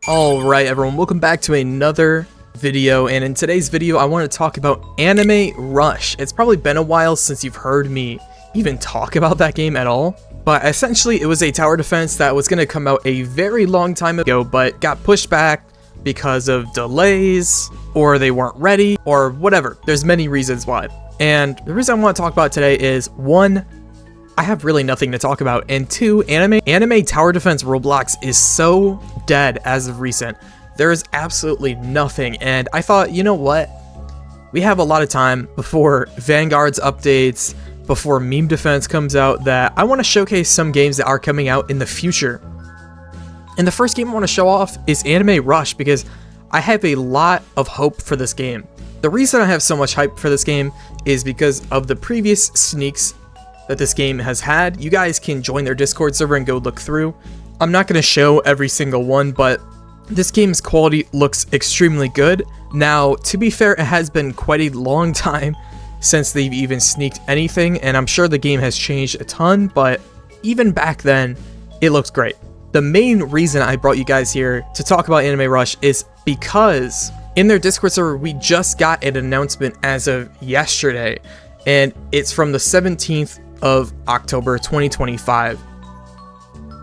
Alright everyone, welcome back to another video, and in today's video I want to talk about Anime Rush. It's probably been a while since you've heard me even talk about that game at all, but essentially it was a tower defense that was going to come out a very long time ago but got pushed back because of delays, or they weren't ready, or whatever. There's many reasons why. And the reason I want to talk about it today is, one, I have really nothing to talk about, and two, anime tower defense Roblox is so dead as of recent. There is absolutely nothing, and I thought, you know what? We have a lot of time before vanguards updates, before meme defense comes out, that I want to showcase some games that are coming out in the future. And the first game I want to show off is Anime Rush, because I have a lot of hope for this game. The reason I have so much hype for this game is because of the previous sneaks that this game has had. You guys can join their Discord server and go look through. I'm not going to show every single one, but this game's quality looks extremely good. Now, to be fair, it has been quite a long time since they've even sneaked anything, and I'm sure the game has changed a ton, but even back then, it looks great. The main reason I brought you guys here to talk about Anime Rush is because in their Discord server, we just got an announcement as of yesterday, and it's from the 17th of October 2025.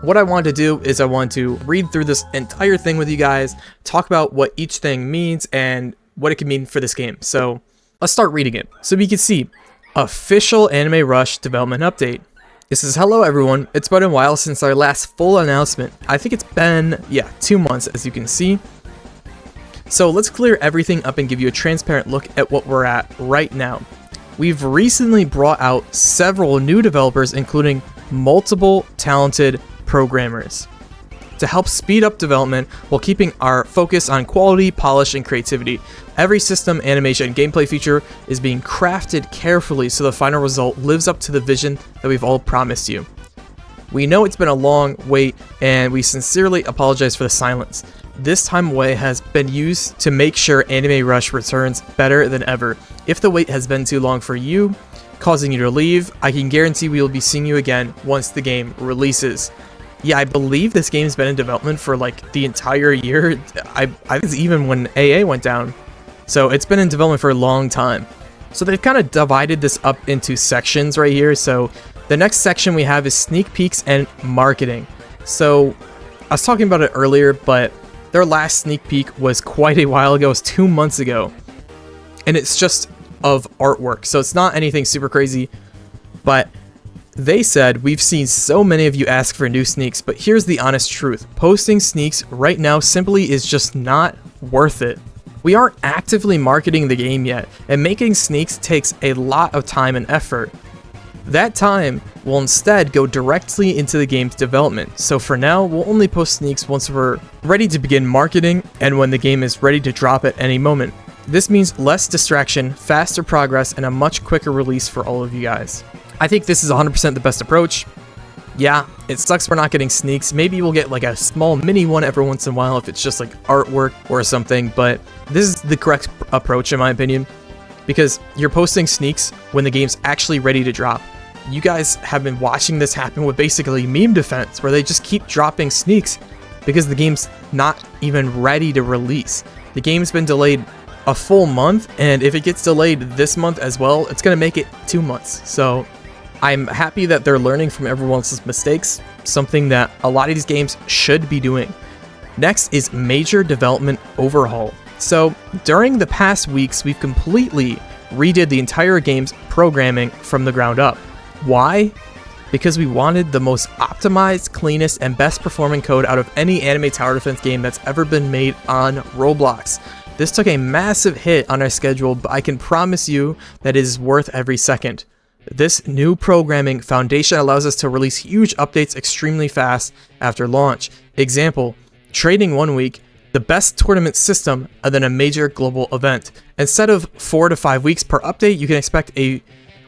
What I wanted to do is I want to read through this entire thing with you guys, talk about what each thing means and what it can mean for this game. So let's start reading it. So we can see official Anime Rush development update. This is hello everyone. It's been a while since our last full announcement. I think it's been 2 months, as you can see. So let's clear everything up and give you a transparent look at what we're at right now. We've recently brought out several new developers, including multiple talented programmers, to help speed up development while keeping our focus on quality, polish, and creativity. Every system, animation, and gameplay feature is being crafted carefully so the final result lives up to the vision that we've all promised you. We know it's been a long wait, and we sincerely apologize for the silence. This time away has been used to make sure Anime Rush returns better than ever. If the wait has been too long for you, causing you to leave, I can guarantee we will be seeing you again once the game releases. Yeah, I believe this game's been in development for like the entire year. I think even when AA went down. So it's been in development for a long time. So they've kind of divided this up into sections right here. So the next section we have is sneak peeks and marketing. So I was talking about it earlier, but their last sneak peek was quite a while ago. It was 2 months ago. And it's just of artwork. So it's not anything super crazy. But they said, we've seen so many of you ask for new sneaks, but here's the honest truth. Posting sneaks right now simply is just not worth it. We aren't actively marketing the game yet, and making sneaks takes a lot of time and effort. That time will instead go directly into the game's development. So for now, we'll only post sneaks once we're ready to begin marketing and when the game is ready to drop at any moment. This means less distraction, faster progress, and a much quicker release for all of you guys. I think this is 100% the best approach. Yeah, it sucks we're not getting sneaks. Maybe we'll get like a small mini one every once in a while if it's just like artwork or something, but this is the correct approach in my opinion, because you're posting sneaks when the game's actually ready to drop. You guys have been watching this happen with basically meme defense, where they just keep dropping sneaks because the game's not even ready to release. The game's been delayed a full month, and if it gets delayed this month as well, it's gonna make it 2 months. So I'm happy that they're learning from everyone else's mistakes, something that a lot of these games should be doing. Next is major development overhaul. So during the past weeks, we've completely redid the entire game's programming from the ground up. Why? Because we wanted the most optimized, cleanest, and best performing code out of any anime tower defense game that's ever been made on Roblox. This took a massive hit on our schedule, but I can promise you that it is worth every second. This new programming foundation allows us to release huge updates extremely fast after launch. Example, trading 1 week, the best tournament system, and then a major global event. Instead of 4 to 5 weeks per update, you can expect a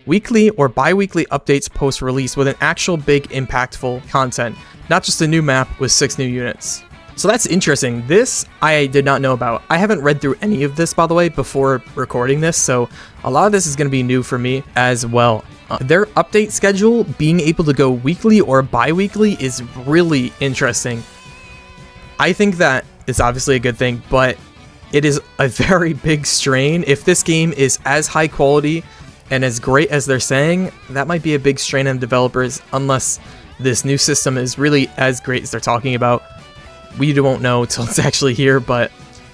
weekly or bi-weekly updates post-release with an actual big impactful content, not just a new map with 6 new units. So that's interesting. This I did not know about. I haven't read through any of this, by the way, before recording this, so a lot of this is going to be new for me as well. Their update schedule, being able to go weekly or bi-weekly, is really interesting. I think that is obviously a good thing, but it is a very big strain. If this game is as high quality and as great as they're saying, that might be a big strain on developers unless this new system is really as great as they're talking about. We won't know till it's actually here, but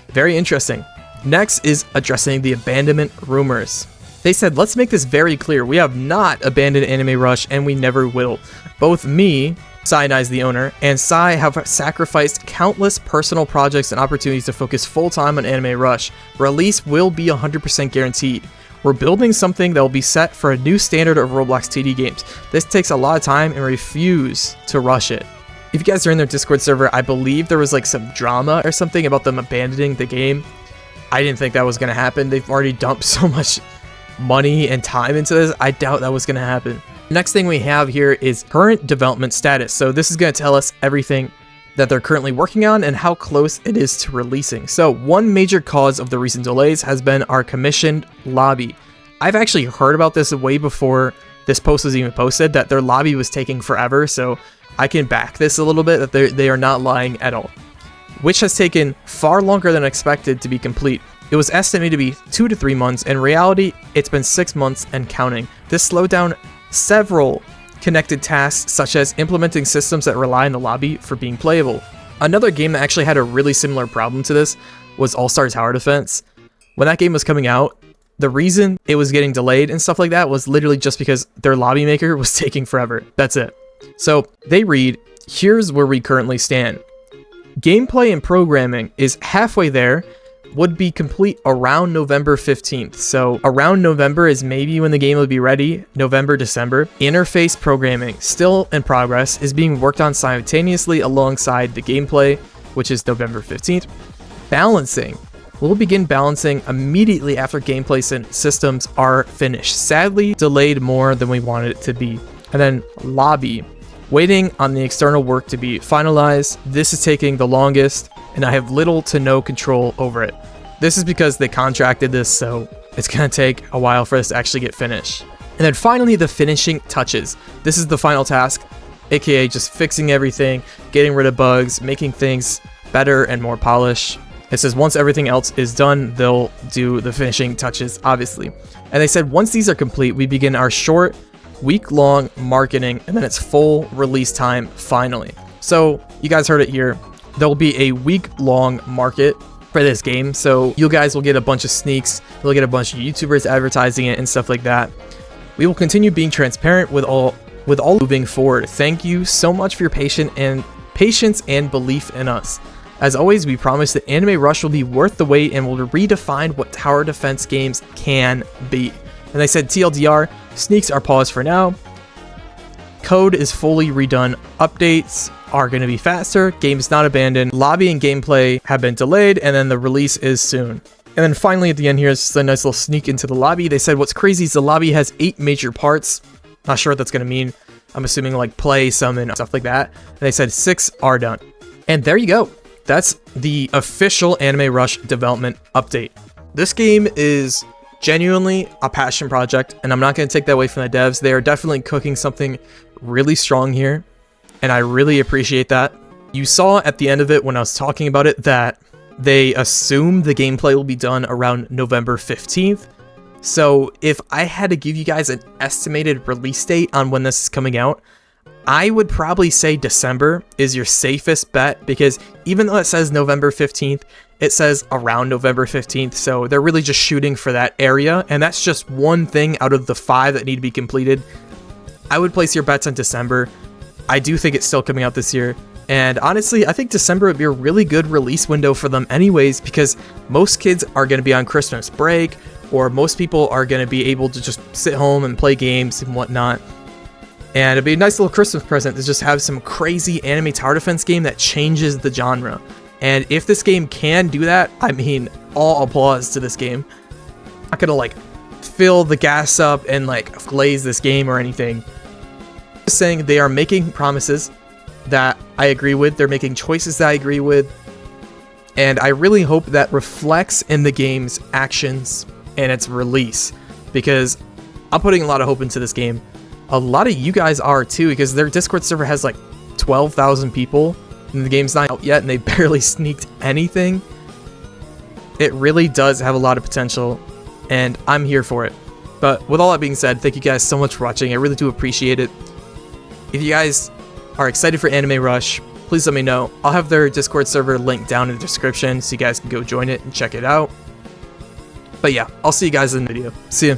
very interesting. Next is addressing the abandonment rumors. They said, let's make this very clear. We have not abandoned Anime Rush and we never will. Both me, Cyanide the owner, and Sai have sacrificed countless personal projects and opportunities to focus full-time on Anime Rush. Release will be 100% guaranteed. We're building something that will be set for a new standard of Roblox TD games. This takes a lot of time and refuse to rush it. If you guys are in their Discord server, I believe there was like some drama or something about them abandoning the game. I didn't think that was going to happen. They've already dumped so much money and time into this. I doubt that was going to happen. Next thing we have here is current development status. So this is going to tell us everything that they're currently working on and how close it is to releasing. So one major cause of the recent delays has been our commissioned lobby. I've actually heard about this way before this post was even posted, that their lobby was taking forever. So I can back this a little bit, that they are not lying at all, which has taken far longer than expected to be complete. It was estimated to be 2 to 3 months. In reality, it's been 6 months and counting. This slowed down several connected tasks, such as implementing systems that rely on the lobby for being playable. Another game that actually had a really similar problem to this was All-Star Tower Defense. When that game was coming out, the reason it was getting delayed and stuff like that was literally just because their lobby maker was taking forever. That's it. So they read, here's where we currently stand. Gameplay and programming is halfway there, would be complete around November 15th. So around November is maybe when the game will be ready, November, December. Interface programming, still in progress, is being worked on simultaneously alongside the gameplay, which is November 15th. Balancing, we'll begin balancing immediately after gameplay systems are finished. Sadly, delayed more than we wanted it to be. And then lobby, waiting on the external work to be finalized. This is taking the longest, and I have little to no control over it. This is because they contracted this, so it's gonna take a while for this to actually get finished. And then finally, the finishing touches. This is the final task, aka just fixing everything, getting rid of bugs, making things better and more polished. It says once everything else is done, they'll do the finishing touches, obviously. And they said once these are complete, we begin our short, week-long marketing, and then it's full release time finally. So you guys heard it here. There'll be a week-long market for this game, so you guys will get a bunch of sneaks, you'll get a bunch of YouTubers advertising it and stuff like that. We will continue being transparent with all moving forward. Thank you so much for your patience and belief in us. As always, we promise that Anime Rush will be worth the wait and will redefine what tower defense games can be. And they said TLDR, sneaks are paused for now. Code is fully redone. Updates are going to be faster. Game's not abandoned. Lobby and gameplay have been delayed, and then the release is soon. And then finally at the end here is just a nice little sneak into the lobby. They said what's crazy is the lobby has 8 major parts. Not sure what that's going to mean. I'm assuming like play, summon, stuff like that. And they said 6 are done. And there you go. That's the official Anime Rush development update. This game is genuinely a passion project, and I'm not going to take that away from the devs. They are definitely cooking something really strong here, and I really appreciate that. You saw at the end of it when I was talking about it that they assume the gameplay will be done around November 15th. So if I had to give you guys an estimated release date on when this is coming out, I would probably say December is your safest bet, because even though it says November 15th, it says around November 15th, so they're really just shooting for that area, and that's just one thing out of the 5 that need to be completed. I would place your bets on December. I do think it's still coming out this year, and honestly, I think December would be a really good release window for them anyways, because most kids are going to be on Christmas break, or most people are going to be able to just sit home and play games and whatnot. And it'd be a nice little Christmas present to just have some crazy anime tower defense game that changes the genre. And if this game can do that, I mean, all applause to this game. I'm not gonna like fill the gas up and like glaze this game or anything. Just saying they are making promises that I agree with. They're making choices that I agree with. And I really hope that reflects in the game's actions and its release, because I'm putting a lot of hope into this game. A lot of you guys are too, because their Discord server has like 12,000 people, and the game's not out yet and they barely sneaked anything, it really does have a lot of potential, and I'm here for it. But with all that being said, thank you guys so much for watching. I really do appreciate it. If you guys are excited for Anime Rush, please let me know. I'll have their Discord server linked down in the description so you guys can go join it and check it out. But yeah, I'll see you guys in the video. See ya.